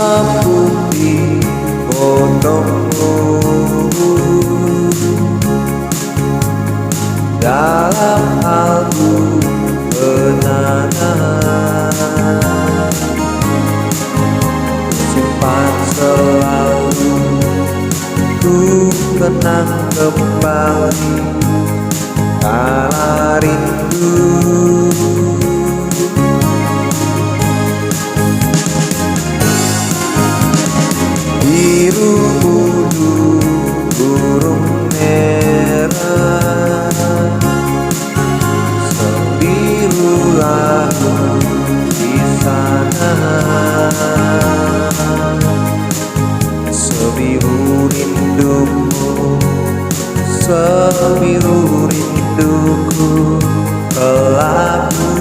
hitam putih fotomu dalam album kenangan, simpan selalu, ku kenang kembali kala rindu. Biru bulu burung merah, sebiru lagu di sana, sebiru rindumu, sebiru rinduku pelaku.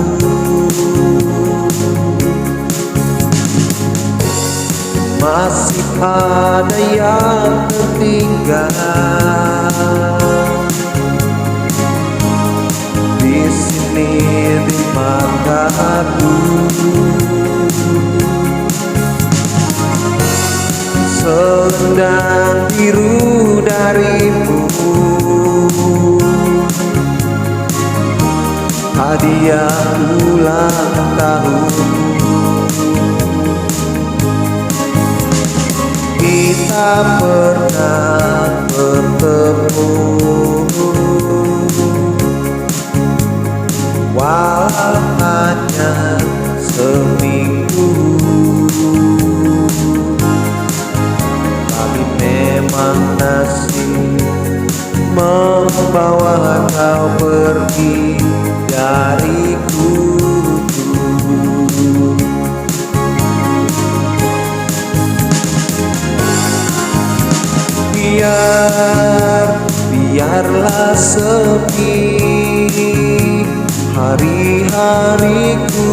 Masih ada yang tertinggal di sini di mataku, selendang biru darimu, hadiah ulang tahun. Kita pernah bertemu, walau hanya seminggu, tapi memang nasib membawa kau pergi dariku. Biarlah sepi hari-hariku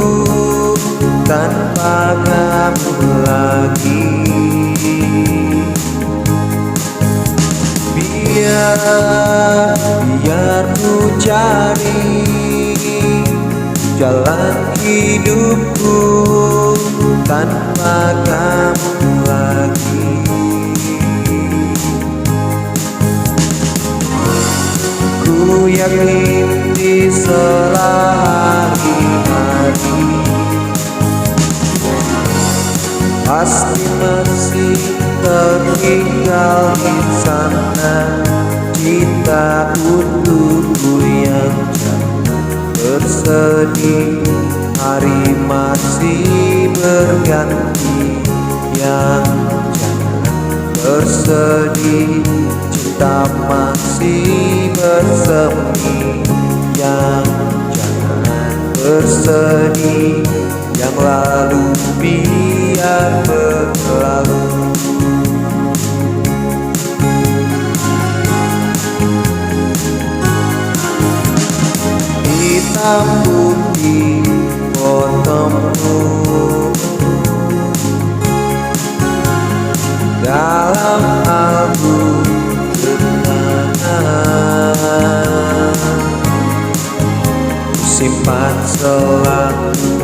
tanpa kamu lagi. Biar ku cari jalan hidupku tanpa kamu lagi. Ku yakin di sela hari-hari pasti masih tertinggal di sana cinta untukku yang jangan bersedih. Hari masih berganti yang jangan bersedih. Cinta masih bersemi yang jangan bersedih. Yang lalu biar berlalu. Hitam putih fotomu dalam album kenangan, simpan selalu,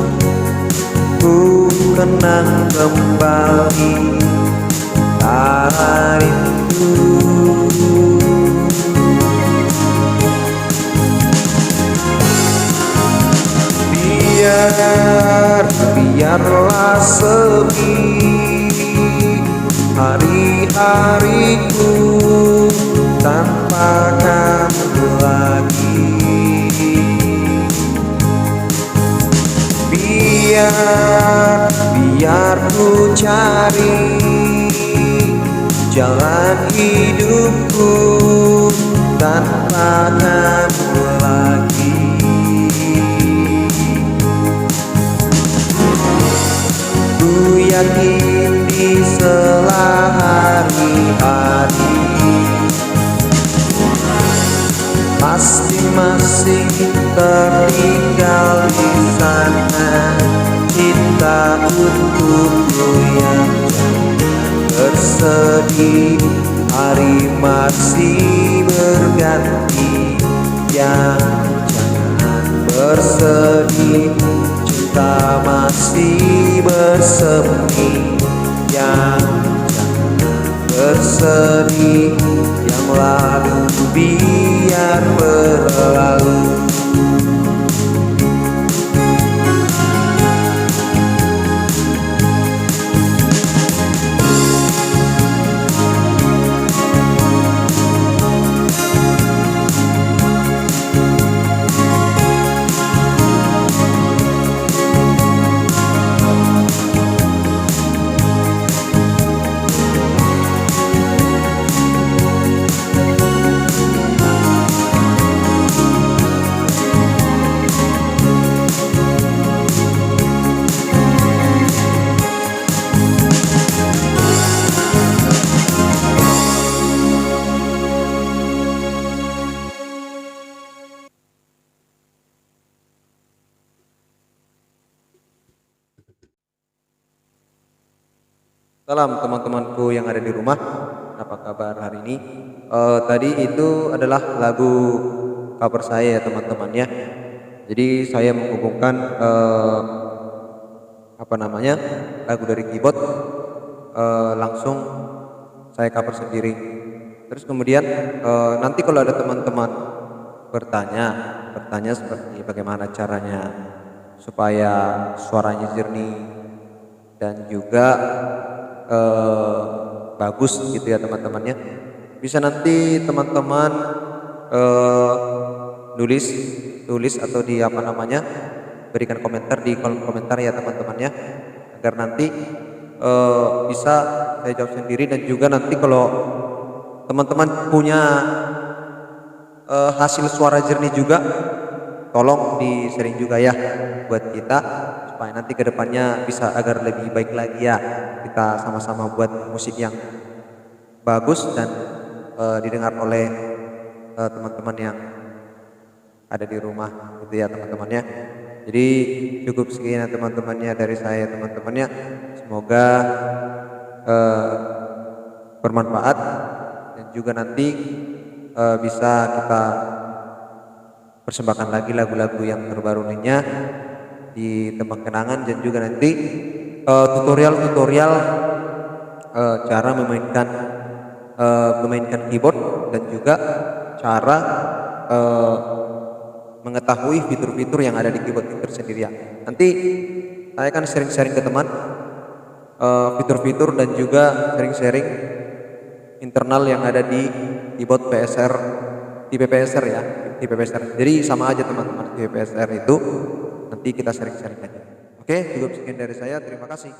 ku kenang kembali kala rindu. Biarlah sepi hari-hariku tanpa kamu lagi. Biar ku cari jalan hidupku tanpa kamu lagi. Ku yakin di sela hari-hari pasti masih tertinggal di sana cinta untukku yang jangan bersedih. Hari masih berganti yang jangan bersedih. Cinta masih bersemi bersedih, yang lalu biar berlalu. Salam teman-temanku yang ada di rumah, apa kabar hari ini? Tadi itu adalah lagu cover saya ya teman-teman ya. Jadi saya menghubungkan lagu dari keyboard, langsung saya cover sendiri. Terus kemudian nanti kalau ada teman-teman bertanya seperti bagaimana caranya supaya suaranya jernih dan juga bagus gitu ya teman-temannya, bisa nanti teman-teman tulis atau berikan komentar di kolom komentar ya teman-temannya, agar nanti bisa saya jawab sendiri. Dan juga nanti kalau teman-teman punya hasil suara jernih juga, tolong di sharing juga ya buat kita, supaya nanti kedepannya bisa agar lebih baik lagi ya, kita sama-sama buat musik yang bagus dan didengar oleh teman-teman yang ada di rumah gitu ya teman-temannya. Jadi cukup sekian teman-temannya dari saya teman-temannya, semoga bermanfaat dan juga nanti bisa kita persembahkan lagi lagu-lagu yang terbaru lainnya di Tembang Kenangan, dan juga nanti tutorial cara memainkan keyboard dan juga cara mengetahui fitur-fitur yang ada di keyboard itu sendiri ya. Nanti saya akan sharing-sharing ke teman fitur-fitur dan juga sharing-sharing internal yang ada di keyboard PSR, di PPSR ya, di PPSR. Jadi sama aja teman-teman, di PPSR itu nanti kita sharing-sharing aja. Oke, cukup sekian dari saya, terima kasih.